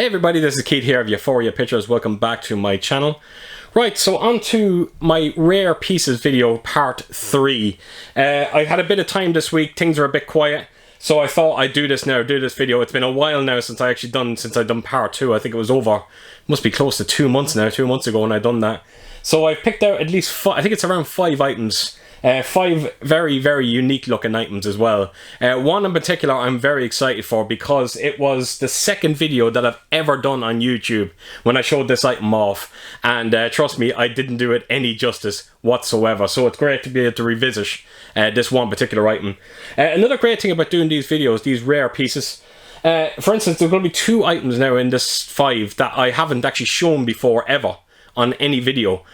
Hey everybody, this is Keith here of Euphoria Pictures. Welcome back to my channel. Right, so on to my rare pieces video, part 3. I had a bit of time this week, things were a bit quiet, so I thought I'd do this video. It's been a while now since I've done part 2. I think it was over, must be close to 2 months now, 2 months ago when I done that. So I've picked out at least 5, I think it's around 5 items. 5 very, very unique looking items as well. One in particular I'm very excited for because it was the second video that I've ever done on YouTube when I showed this item off, and trust me, I didn't do it any justice whatsoever, so it's great to be able to revisit this one particular item. Another great thing about doing these videos, these rare pieces, for instance, there's going to be 2 items now in this 5 that I haven't actually shown before ever on any video.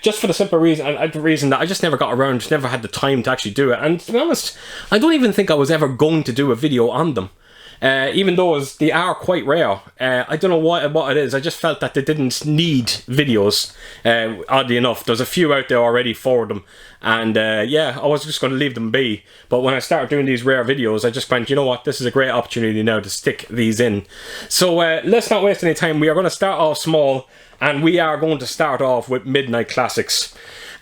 Just for the simple reason that I just never got around, never had the time to actually do it. And to be honest, I don't even think I was ever going to do a video on them. Even though they are quite rare. I don't know what it is, I just felt that they didn't need videos, oddly enough. There's a few out there already for them. And yeah, I was just going to leave them be. But when I started doing these rare videos, I just went, you know what, this is a great opportunity now to stick these in. So let's not waste any time. We are going to start off small. And we are going to start off with Midnight Classics.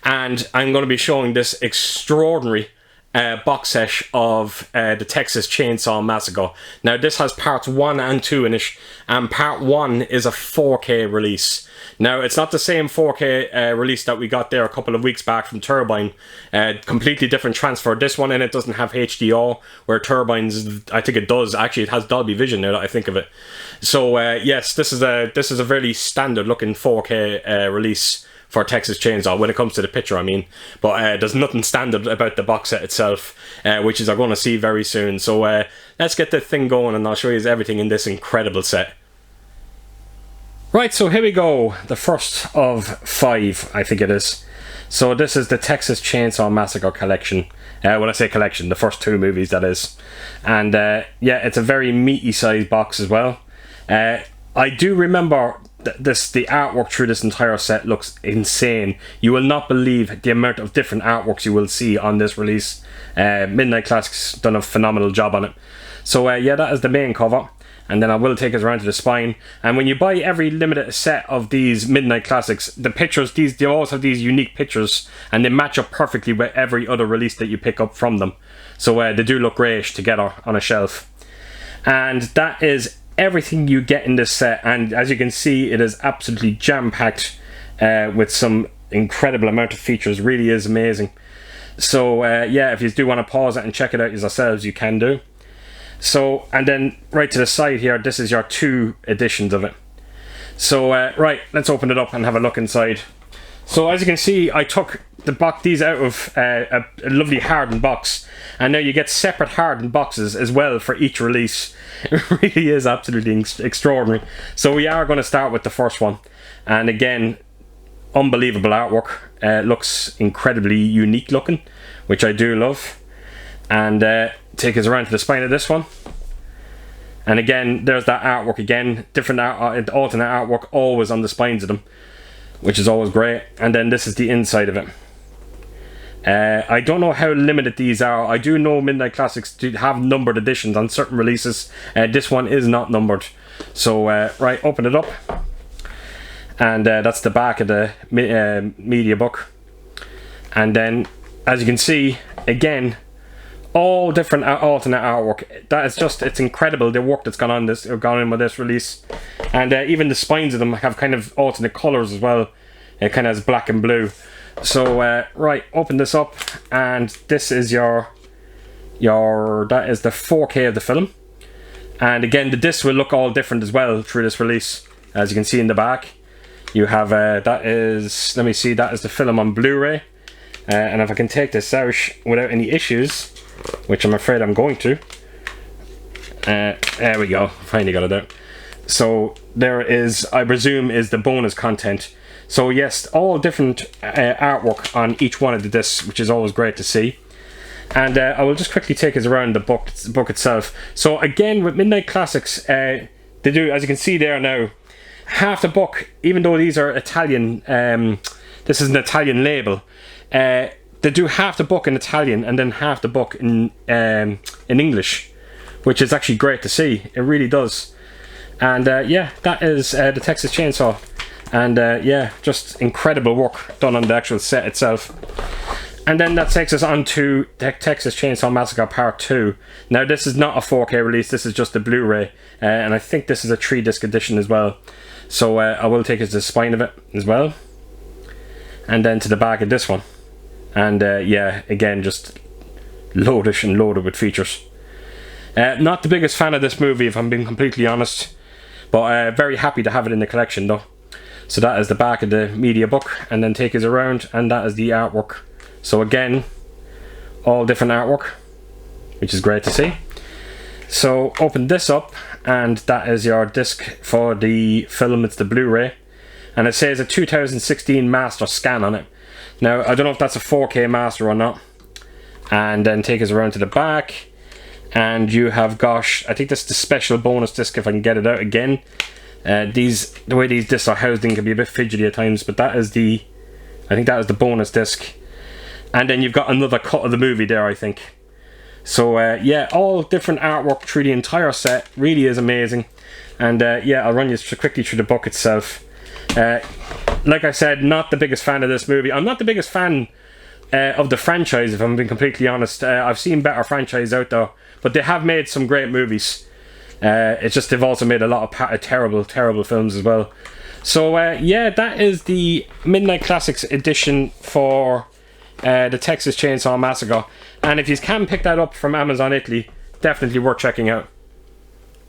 And I'm going to be showing this extraordinary box set of the Texas Chainsaw Massacre. Now this has parts 1 and 2 in it, and part 1 is a 4K release. Now it's not the same 4K release that we got there a couple of weeks back from Turbine. Completely different transfer. This one in it doesn't have HDR, where Turbine's, I think it does. Actually, it has Dolby Vision now that I think of it. So yes, this is a very standard looking 4K release for Texas Chainsaw when it comes to the picture, I mean. But there's nothing standard about the box set itself, which is I'm going to see very soon. So let's get the thing going and I'll show you everything in this incredible set. Right, so here we go. The first of 5, I think it is. So this is the Texas Chainsaw Massacre collection. When I say collection, the first 2 movies, that is. And yeah, it's a very meaty sized box as well. I do remember the artwork through this entire set looks insane. You will not believe the amount of different artworks you will see on this release. Midnight Classics done a phenomenal job on it. So yeah, that is the main cover. And then I will take us around to the spine. And when you buy every limited set of these Midnight Classics, the pictures, they always have these unique pictures, and they match up perfectly with every other release that you pick up from them. So they do look great together on a shelf. And that is everything you get in this set, and as you can see, it is absolutely jam-packed with some incredible amount of features. Really is amazing. So yeah, if you do want to pause it and check it out yourselves, you can do. So, and then right to the side here, this is your 2 editions of it. So right, let's open it up and have a look inside. So as you can see, I took these out of a lovely hardened box, and now you get separate hardened boxes as well for each release. It really is absolutely extraordinary. So we are going to start with the first one, and again, unbelievable artwork. Looks incredibly unique looking, which I do love. And take us around to the spine of this one, and again, there's that artwork again, different alternate artwork always on the spines of them, which is always great. And then this is the inside of it. I don't know how limited these are. I do know Midnight Classics do have numbered editions on certain releases. This one is not numbered. So right, open it up, and that's the back of the media book. And then, as you can see, again, all different alternate artwork. That is just, it's incredible the work that's gone in with this release. And even the spines of them have kind of alternate colours as well. It kind of has black and blue. So right, open this up, and this is that is the 4K of the film. And again, the discs will look all different as well through this release. As you can see in the back, you have that is, let me see, that is the film on Blu-ray. And if I can take this out without any issues, which I'm afraid I'm going to. There we go, finally got it out. So there is, I presume, is the bonus content. So yes, all different artwork on each one of the discs, which is always great to see. And I will just quickly take us around the book itself. So again, with Midnight Classics, they do, as you can see there now, half the book, even though these are Italian, this is an Italian label, they do half the book in Italian and then half the book in English, which is actually great to see. It really does. And yeah, that is the Texas Chainsaw. And yeah, just incredible work done on the actual set itself. And then that takes us on to Texas Chainsaw Massacre Part 2. Now this is not a 4K release, this is just a Blu-ray. And I think this is a 3-disc edition as well. So I will take it to the spine of it as well. And then to the back of this one. And yeah, again, just loaded and loaded with features. Not the biggest fan of this movie, if I'm being completely honest. But very happy to have it in the collection though. So that is the back of the media book. And then take us around, and that is the artwork. So again, all different artwork, which is great to see. So open this up, and that is your disc for the film. It's the Blu-ray, and it says a 2016 master scan on it. Now I don't know if that's a 4K master or not. And then take us around to the back, and you have got, I think this is the special bonus disc if I can get it out again. The way these discs are housed in can be a bit fidgety at times, but that is the, I think that is the bonus disc. And then you've got another cut of the movie there, I think. So yeah, all different artwork through the entire set. Really is amazing. And yeah, I'll run you quickly through the book itself. Like I said, not the biggest fan of this movie. I'm not the biggest fan of the franchise, if I'm being completely honest. I've seen better franchises out there, but they have made some great movies. It's just they've also made a lot of terrible films as well. So yeah, that is the Midnight Classics edition for the Texas Chainsaw Massacre, and if you can pick that up from Amazon Italy, definitely worth checking out.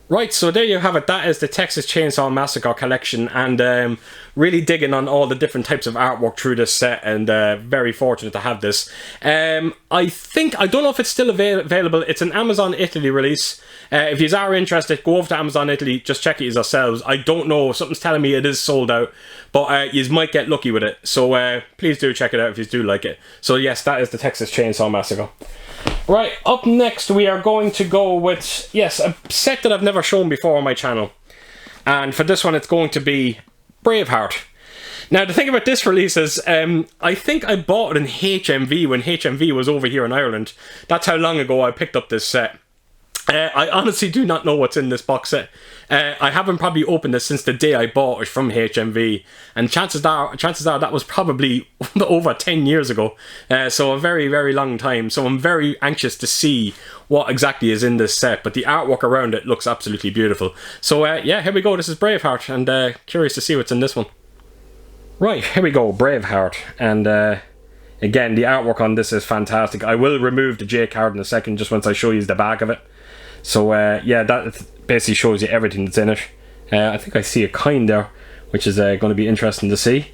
Right, so there you have it. That is the Texas Chainsaw Massacre collection, and really digging on all the different types of artwork through this set, and very fortunate to have this. I don't know if it's still available. It's an Amazon Italy release. If you are interested, go over to Amazon Italy, just check it yourselves. I don't know, something's telling me it is sold out, but you might get lucky with it. So please do check it out if you do like it. So yes, that is the Texas Chainsaw Massacre. Right, up next we are going to go with, yes, a set that I've never shown before on my channel. And for this one it's going to be Braveheart. Now the thing about this release is, I think I bought it in HMV when HMV was over here in Ireland. That's how long ago I picked up this set. I honestly do not know what's in this box set. I haven't probably opened this since the day I bought it from HMV, and chances are that was probably over 10 years ago. So a very long time. So I'm very anxious to see what exactly is in this set, but the artwork around it looks absolutely beautiful. So yeah, here we go. This is Braveheart, and curious to see what's in this one. Right, here we go, Braveheart, and again, the artwork on this is fantastic. I will remove the J card in a second, just once I show you the back of it. So yeah, that basically shows you everything that's in it. I think I see a coin there, which is going to be interesting to see.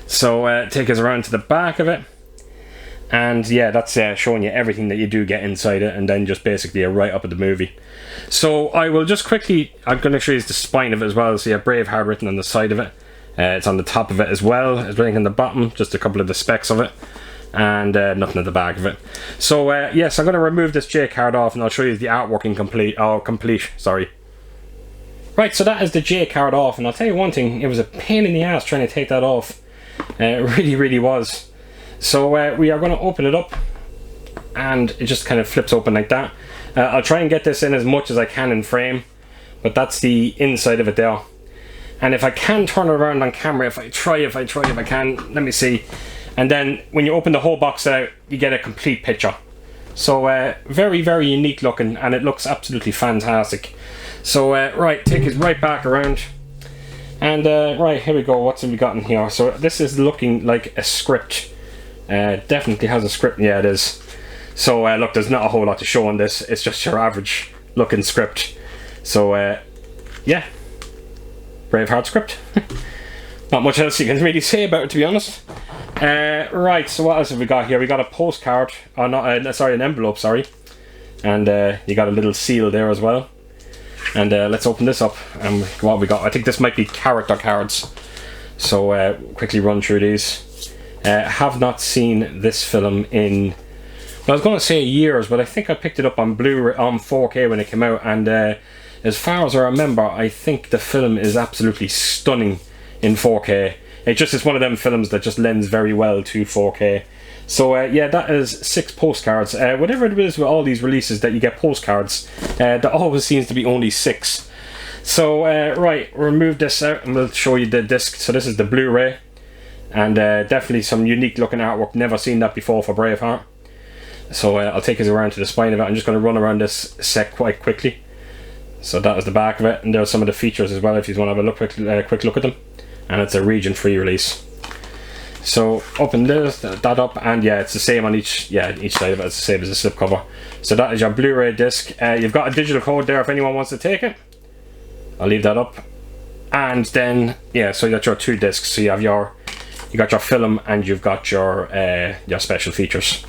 So take us around to the back of it, and yeah, that's showing you everything that you do get inside it, and then just basically a write-up of the movie. So I will just quickly, I'm going to show you the spine of it as well. So you have Braveheart written on the side of it. It's on the top of it as well, it's written on the bottom, just a couple of the specs of it. And nothing at the back of it. So yes, I'm going to remove this J card off, and I'll show you the artwork in complete, sorry. Right, so that is the J card off, and I'll tell you one thing, it was a pain in the ass trying to take that off. It really was. So we are going to open it up, and it just kind of flips open like that. I'll try and get this in as much as I can in frame, but that's the inside of it there. And if I can turn it around on camera, if I can, let me see. And then when you open the whole box out, you get a complete picture. So very unique looking, and it looks absolutely fantastic. So right, take it right back around, and right, here we go. What's we got in here? So this is looking like a script. Definitely has a script. Yeah, it is. So look, there's not a whole lot to show on this. It's just your average looking script. So yeah, Braveheart script. Not much else you can really say about it, to be honest. Right, so what else have we got here? We got a postcard, or not, sorry, an envelope, sorry. And you got a little seal there as well. And let's open this up. And what have we got? I think this might be character cards. So quickly run through these. Have not seen this film in, I was going to say years, but I think I picked it up on Blu-ray, on 4K when it came out. And as far as I remember, I think the film is absolutely stunning in 4K. It just is one of them films that just lends very well to 4K. So yeah, that is 6 postcards. Whatever it is with all these releases that you get postcards, there always seems to be only 6. So right, remove this out and we'll show you the disc. So this is the Blu-ray, and definitely some unique looking artwork, never seen that before for Braveheart. So I'll take us around to the spine of it. I'm just going to run around this set quite quickly. So that is the back of it, and there's some of the features as well if you want to have a quick look at them. And it's a region-free release. So open this, that up, and yeah, it's the same on each side of it. It's the same as the slipcover. So that is your Blu-ray disc. You've got a digital code there if anyone wants to take it. I'll leave that up. And then yeah, so you got your 2 discs. So you got your film and you've got your special features.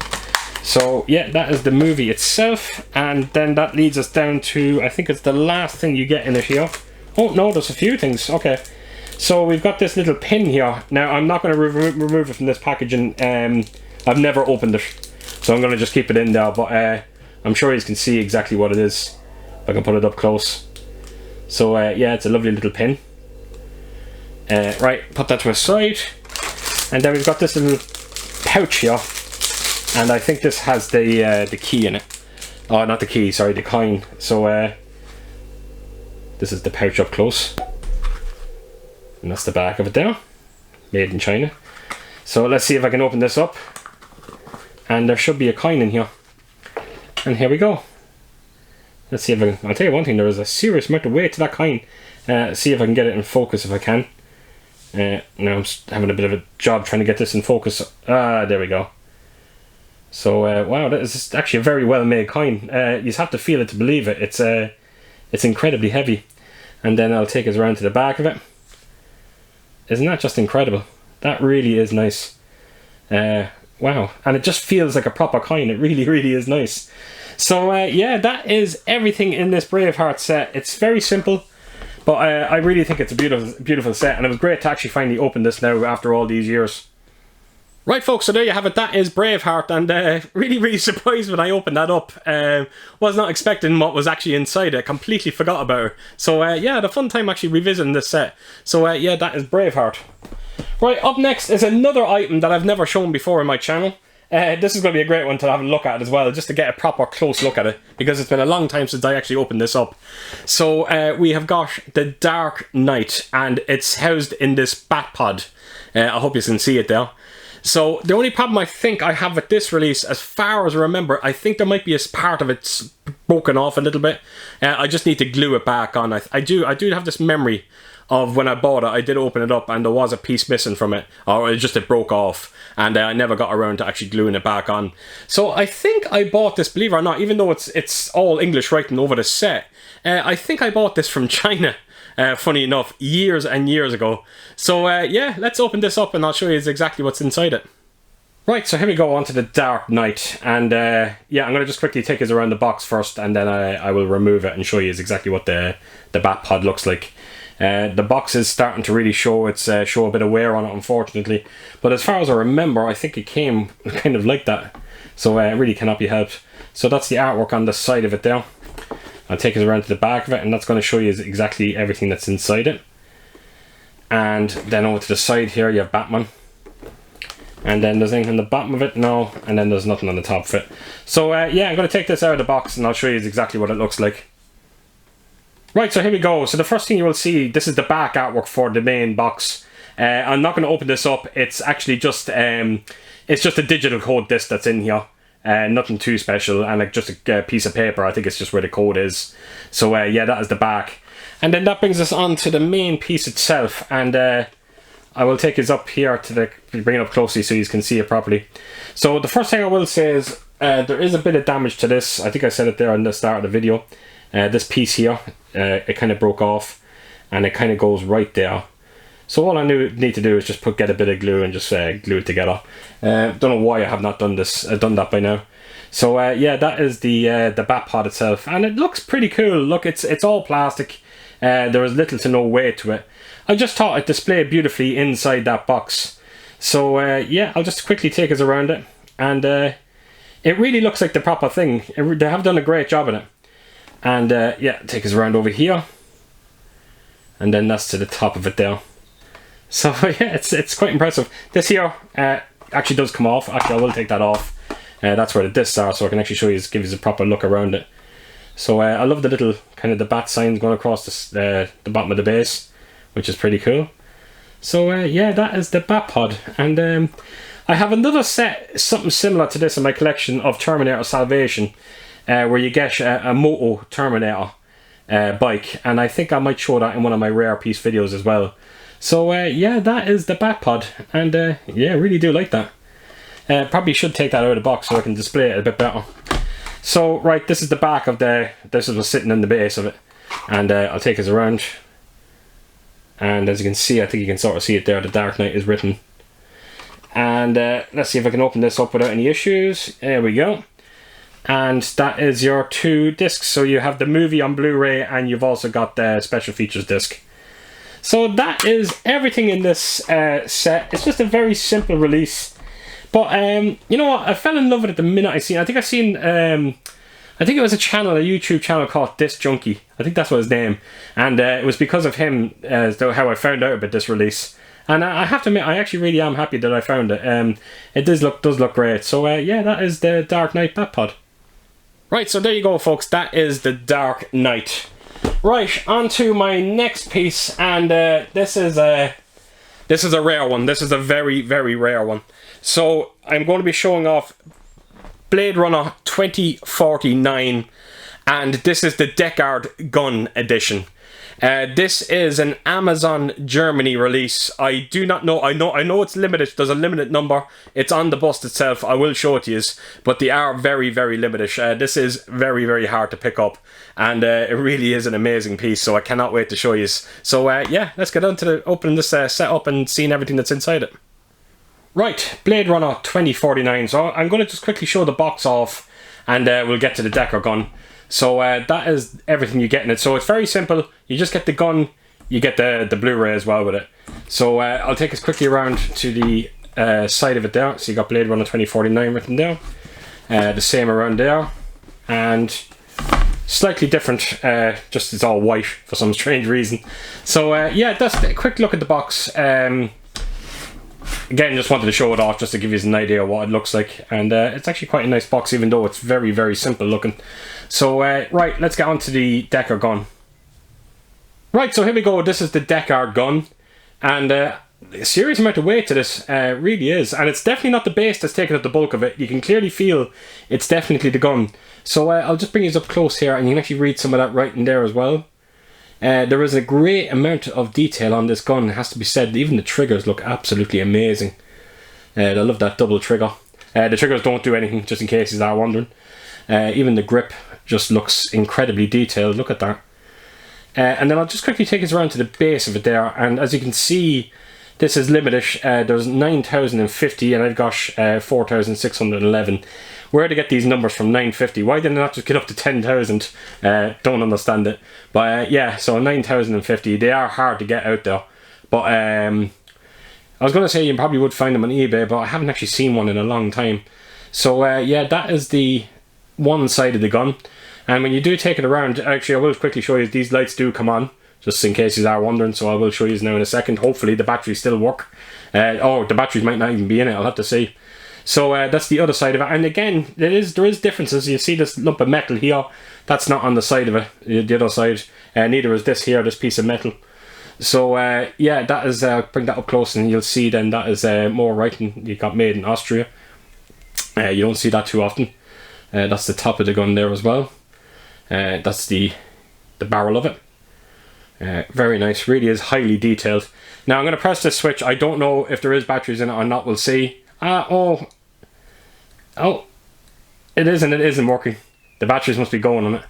So yeah, that is the movie itself, and then that leads us down to, I think it's the last thing you get in it here. Oh no, there's a few things. Okay. So we've got this little pin here. Now I'm not going to remove it from this packaging. I've never opened it, so I'm going to just keep it in there. But I'm sure you can see exactly what it is. If I can put it up close. So yeah, it's a lovely little pin. Right, put that to a side, and then we've got this little pouch here, and I think this has the key in it. Oh, not the key. Sorry, the coin. So this is the pouch up close. And that's the back of it there, made in China. So let's see if I can open this up, and there should be a coin in here, and here we go. Let's see if I can, I'll tell you one thing, there is a serious amount of weight to that coin. See if I can get it in focus if I can. Now I'm having a bit of a job trying to get this in focus. There we go. So wow, that is actually a very well made coin. You just have to feel it to believe it. It's incredibly heavy. And then I'll take us around to the back of it. Isn't that just incredible? That really is nice. Wow, and it just feels like a proper coin. It really, really is nice. So yeah, that is everything in this Braveheart set. It's very simple, but I really think it's a beautiful, beautiful set, and it was great to actually finally open this now after all these years. Right folks, so there you have it. That is Braveheart, and really, really surprised when I opened that up. Was not expecting what was actually inside it. Completely forgot about it. So yeah, I had a fun time actually revisiting this set. So yeah, that is Braveheart. Right, up next is another item that I've never shown before in my channel. This is going to be a great one to have a look at as well, just to get a proper close look at it, because it's been a long time since I actually opened this up. So we have got the Dark Knight, and it's housed in this Batpod. I hope you can see it there. So the only problem I think I have with this release, as far as I remember, I think there might be a part of it broken off a little bit. I just need to glue it back on. I do have this memory of when I bought it, I did open it up and there was a piece missing from it, or it broke off, and I never got around to actually gluing it back on. So I think I bought this, believe it or not, even though it's all English writing over the set, I think I bought this from China. Funny enough, years and years ago. So yeah, let's open this up and I'll show you exactly what's inside it. Right, so here we go on to the Dark Knight, and yeah, I'm going to just quickly take us around the box first, and then I will remove it and show you exactly what the Batpod looks like. The box is starting to really show a bit of wear on it, unfortunately, but as far as I remember, I think it came kind of like that, so it really cannot be helped. So that's the artwork on the side of it there. I'll take us around to the back of it, and that's going to show you exactly everything that's inside it. And then over to the side here, you have Batman. And then there's anything on the bottom of it? No. And then there's nothing on the top of it. So yeah, I'm going to take this out of the box, and I'll show you exactly what it looks like. Right, so here we go. So the first thing you will see, this is the back artwork for the main box. I'm not going to open this up. It's actually just a digital code disc that's in here. Nothing too special, and like just a piece of paper. I think it's just where the code is. So yeah, that is the back, and then that brings us on to the main piece itself. And I will take us up here to bring it up closely so you can see it properly. So the first thing I will say is there is a bit of damage to this. I think I said it there on the start of the video. This piece here, it kind of broke off, and it kind of goes right there. So all I need to do is just get a bit of glue and just glue it together. Don't know why I have not done that by now. So yeah, that is the Batpod itself, and it looks pretty cool. Look, it's all plastic. There is little to no weight to it. I just thought it displayed beautifully inside that box. So yeah, I'll just quickly take us around it, and it really looks like the proper thing. They have done a great job in it. And yeah, take us around over here, and then that's to the top of it there. So yeah, it's quite impressive. This here actually does come off. Actually, I will take that off. That's where the discs are, so I can actually show you, give you a proper look around it. So I love the little kind of the bat signs going across the bottom of the base, which is pretty cool. So yeah, that is the Batpod, and I have another set, something similar to this in my collection of Terminator Salvation, where you get a Moto Terminator bike, and I think I might show that in one of my rare piece videos as well. So yeah, that is the Batpod, and yeah, really do like that. Probably should take that out of the box so I can display it a bit better. So right, this is the back of this is what's sitting in the base of it, and I'll take us around. And as you can see, I think you can sort of see it there, the Dark Knight is written. And let's see if I can open this up without any issues. There we go. And that is your 2 discs. So you have the movie on Blu-ray, and you've also got the special features disc. So that is everything in this set. It's just a very simple release. But you know what? I fell in love with it the minute I seen it. I think I've seen... I think it was a YouTube channel called Disc Junkie. I think that's what his name. And it was because of him how I found out about this release. And I have to admit, I actually really am happy that I found it. It does look great. So yeah, that is the Dark Knight Batpod. Right, so there you go, folks. That is the Dark Knight. Right, on to my next piece, and this is a rare one. This is a very, very rare one. So I'm going to be showing off Blade Runner 2049, and this is the Deckard Gun Edition. This is an Amazon Germany release. I do not know. I know it's limited. There's a limited number. It's on the bust itself. I will show it to you, but they are very, very limited. This is very, very hard to pick up, and it really is an amazing piece. So I cannot wait to show you. So yeah, let's get on to opening this set up and seeing everything that's inside it. Right, Blade Runner 2049. So I'm going to just quickly show the box off, and we'll get to the Deckard gun. So that is everything you get in it. So it's very simple. You just get the gun, you get the Blu-ray as well with it. So I'll take us quickly around to the side of it there. So you got Blade Runner 2049 written down. The same around there. And slightly different, just it's all white for some strange reason. So yeah, that's a quick look at the box. Again, just wanted to show it off just to give you an idea of what it looks like, and it's actually quite a nice box, even though it's very, very simple looking. So right, let's get on to the Deckard gun. Right, so here we go. This is the Deckard gun, and a serious amount of weight to this, really is, and it's definitely not the base that's taking up the bulk of it. You can clearly feel it's definitely the gun. So I'll just bring you up close here, and you can actually read some of that writing there as well. There is a great amount of detail on this gun, it has to be said. Even the triggers look absolutely amazing. I love that double trigger. The triggers don't do anything, just in case you are wondering. Even the grip just looks incredibly detailed. Look at that. And then I'll just quickly take us around to the base of it there. And as you can see, this is limited. There's 9,050 and I've got 4,611. Where to get these numbers from 950? Why didn't I not just get up to 10,000? Don't understand it. But yeah, so 9,050. They are hard to get out there. But I was going to say you probably would find them on eBay, but I haven't actually seen one in a long time. So yeah, that is the one side of the gun. And when you do take it around, actually I will quickly show you, these lights do come on, just in case you are wondering, so I will show you now in a second. Hopefully the batteries still work. Oh, the batteries might not even be in it, I'll have to see. So that's the other side of it, and again, there is differences. You see this lump of metal here, that's not on the side of it, the other side. Neither is this here, this piece of metal. So yeah, that is, bring that up close and you'll see then that is more writing. You got made in Austria. You don't see that too often. That's the top of the gun there as well. That's the barrel of it. Very nice, really is highly detailed. Now I'm going to press this switch. I don't know if there is batteries in it or not, we'll see. Oh, it is and it isn't working. The batteries must be going on it.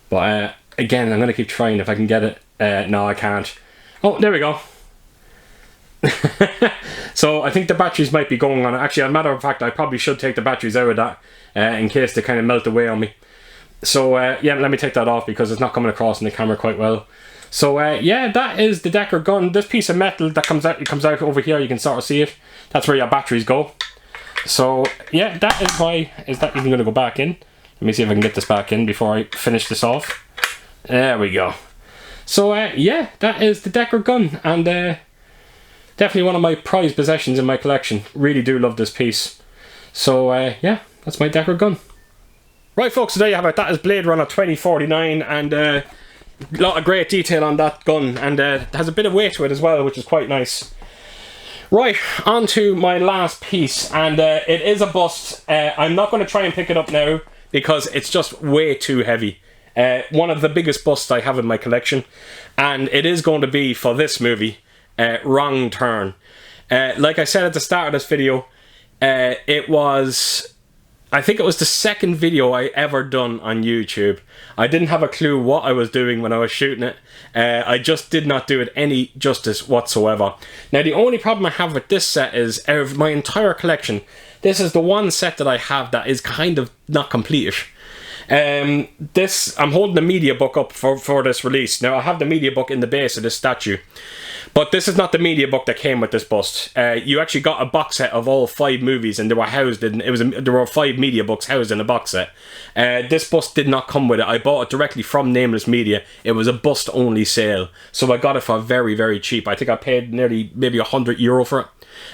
But again, I'm going to keep trying if I can get it. No, I can't. Oh, there we go. So I think the batteries might be going on it. Actually, as a matter of fact, I probably should take the batteries out of that in case they kind of melt away on me. So yeah, let me take that off because it's not coming across in the camera quite well. So yeah, that is the Deckard gun. This piece of metal that comes out, it comes out over here. You can sort of see it. That's where your batteries go. So yeah, that is why. Is that even going to go back in? Let me see if I can get this back in before I finish this off. There we go. So yeah, that is the Deckard gun, and definitely one of my prized possessions in my collection. Really do love this piece. So yeah, that's my Deckard gun. Right folks, so there you have it. That is Blade Runner 2049, and a lot of great detail on that gun, and it has a bit of weight to it as well, which is quite nice. Right, on to my last piece, and it is a bust. I'm not going to try and pick it up now because it's just way too heavy. One of the biggest busts I have in my collection, and it is going to be for this movie, Wrong Turn. Like I said at the start of this video, I think it was the second video I ever done on YouTube. I didn't have a clue what I was doing when I was shooting it. I just did not do it any justice whatsoever. Now the only problem I have with this set is, out of my entire collection, this is the one set that I have that is kind of not complete. I'm holding the media book up for this release. Now I have the media book in the base of this statue, but this is not the media book that came with this bust. You actually got a box set of all 5 movies, and they were housed in. There were 5 media books housed in a box set. This bust did not come with it. I bought it directly from Nameless Media. It was a bust only sale, so I got it for very, very cheap. I think I paid nearly maybe €100 for it.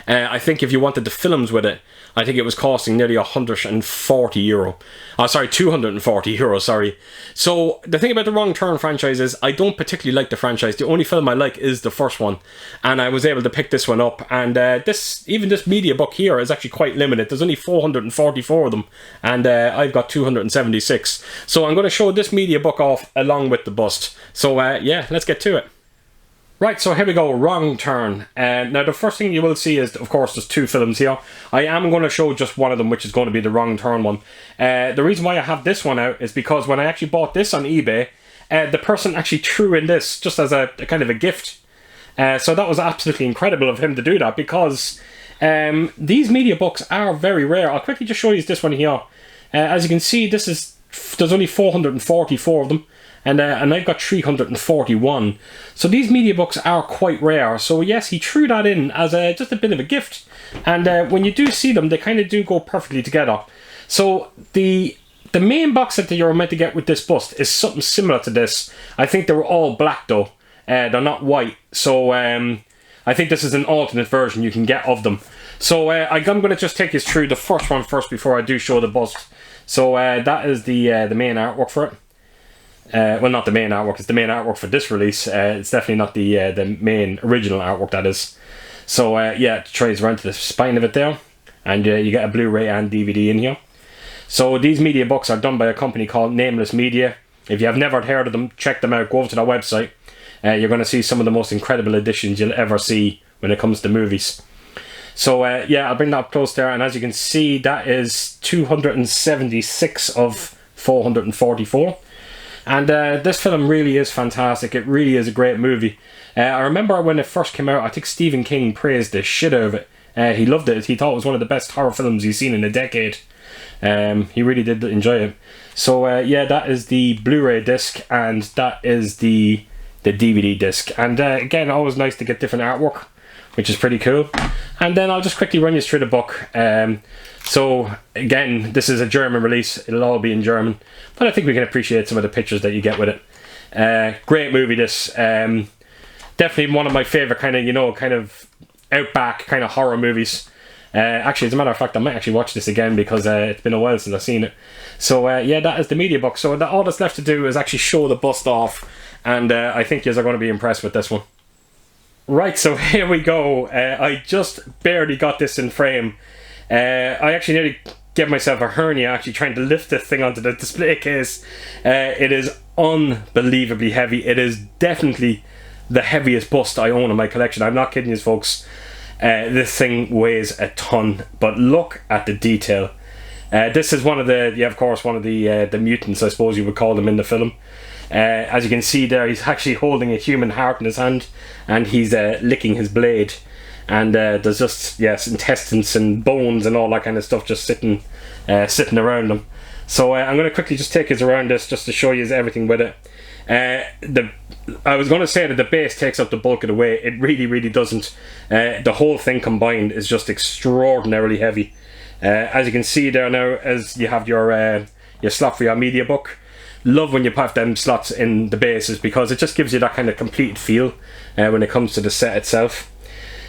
I think if you wanted the films with it, I think it was costing nearly €140. Oh, sorry, €240, sorry. So, the thing about the Wrong Turn franchise is, I don't particularly like the franchise. The only film I like is the first one. And I was able to pick this one up. And even this media book here is actually quite limited. There's only 444 of them. And I've got 276. So, I'm going to show this media book off along with the bust. So, yeah, let's get to it. Right, so here we go, Wrong Turn. Now the first thing you will see is, of course, there's 2 films here. I am going to show just one of them, which is going to be the Wrong Turn one. The reason why I have this one out is because when I actually bought this on eBay, the person actually threw in this just as a kind of a gift. So that was absolutely incredible of him to do that, because these media books are very rare. I'll quickly just show you this one here. As you can see, there's only 444 of them. And I've got 341. So these media books are quite rare. So yes, he threw that in as just a bit of a gift. And when you do see them, they kind of do go perfectly together. So the main box set that you're meant to get with this bust is something similar to this. I think they were all black though. They're not white. So I think this is an alternate version you can get of them. So I'm going to just take you through the first one first before I do show the bust. So that is the main artwork for it. Well, not the main artwork, it's the main artwork for this release. It's definitely not the main original artwork, that is. So yeah, it trays around to the spine of it there, and you get a Blu-ray and DVD in here. So these media books are done by a company called Nameless Media. If you have never heard of them, check them out, go over to their website. You're going to see some of the most incredible editions you'll ever see when it comes to movies. So yeah, I'll bring that up close there, and as you can see, that is 276 of 444. And this film really is fantastic. It really is a great movie. I remember when it first came out, I think Stephen King praised the shit out of it. He loved it. He thought it was one of the best horror films he's seen in a decade. He really did enjoy it. So yeah, that is the Blu-ray disc, and that is the DVD disc. And again, always nice to get different artwork, which is pretty cool. And then I'll just quickly run you through the book. So again, this is a German release. It'll all be in German, but I think we can appreciate some of the pictures that you get with it. Great movie, this. Definitely one of my favourite kind of outback kind of horror movies. Actually, as a matter of fact, I might actually watch this again because it's been a while since I've seen it. So yeah, that is the media book. So all that's left to do is actually show the bust off, and I think you are going to be impressed with this one. Right, so here we go. I just barely got this in frame. I actually nearly gave myself a hernia actually trying to lift this thing onto the display case. It is unbelievably heavy. It is definitely the heaviest bust I own in my collection. I'm not kidding you, folks. This thing weighs a ton, but look at the detail. This is one of the, of course, one of the mutants, I suppose you would call them in the film. As you can see there, he's actually holding a human heart in his hand, and he's licking his blade. And there's just, yes, intestines and bones and all that kind of stuff just sitting around them. So I'm going to quickly just take us around this just to show you everything with it. I was going to say that the base takes up the bulk of the weight. It really, really doesn't. The whole thing combined is just extraordinarily heavy. As you can see there now, as you have your slot for your media book. Love when you put them slots in the bases because it just gives you that kind of complete feel when it comes to the set itself.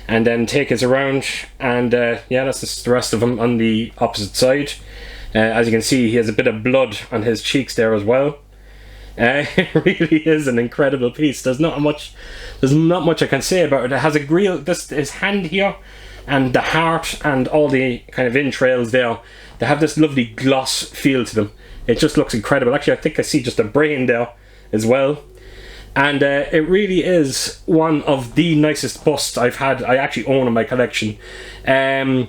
And then take us around, and yeah, that's just the rest of them on the opposite side. As you can see, he has a bit of blood on his cheeks there as well. It really is an incredible piece. There's not much I can say about it. It has a real, his hand here, and the heart, and all the kind of entrails there. They have this lovely gloss feel to them. It just looks incredible. Actually, I think I see just a brain there as well. And it really is one of the nicest busts I've had. I actually own in my collection. I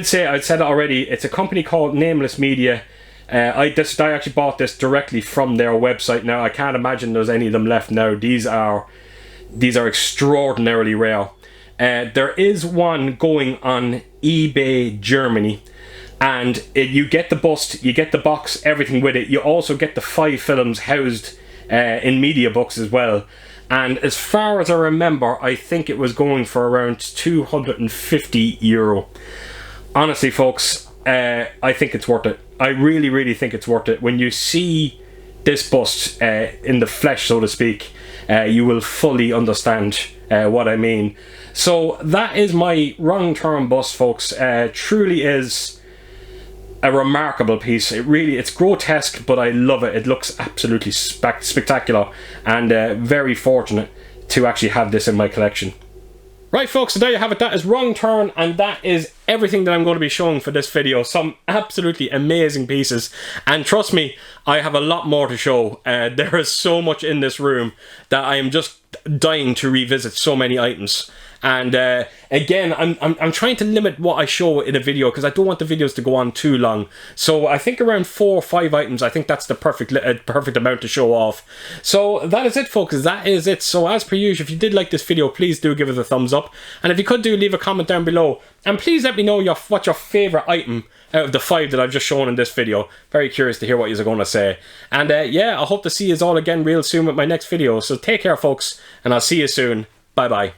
said it already. It's a company called Nameless Media. I actually bought this directly from their website. Now I can't imagine there's any of them left now. These are extraordinarily rare. There is one going on eBay Germany, and you get the bust, you get the box, everything with it. You also get the 5 films housed in media books as well. And as far as I remember, I think it was going for around €250. Honestly, folks, I think it's worth it. I really, really think it's worth it. When you see this bust in the flesh, so to speak, you will fully understand what I mean. So that is my Wrong Turn bust, folks. Truly is a remarkable piece. It's grotesque, but I love it. It looks absolutely spectacular, and very fortunate to actually have this in my collection. Right, folks, so there you have it. That is Wrong Turn, and that is everything that I'm going to be showing for this video. Some absolutely amazing pieces, and trust me, I have a lot more to show. There is so much in this room that I am just dying to revisit so many items. And again, I'm trying to limit what I show in a video because I don't want the videos to go on too long. So I think around 4 or 5 items, I think that's the perfect amount to show off. So that is it, folks. That is it. So as per usual, if you did like this video, please do give it a thumbs up. And if you could leave a comment down below. And please let me know what your favourite item out of the 5 that I've just shown in this video. Very curious to hear what you're going to say. And yeah, I hope to see you all again real soon with my next video. So take care, folks, and I'll see you soon. Bye bye.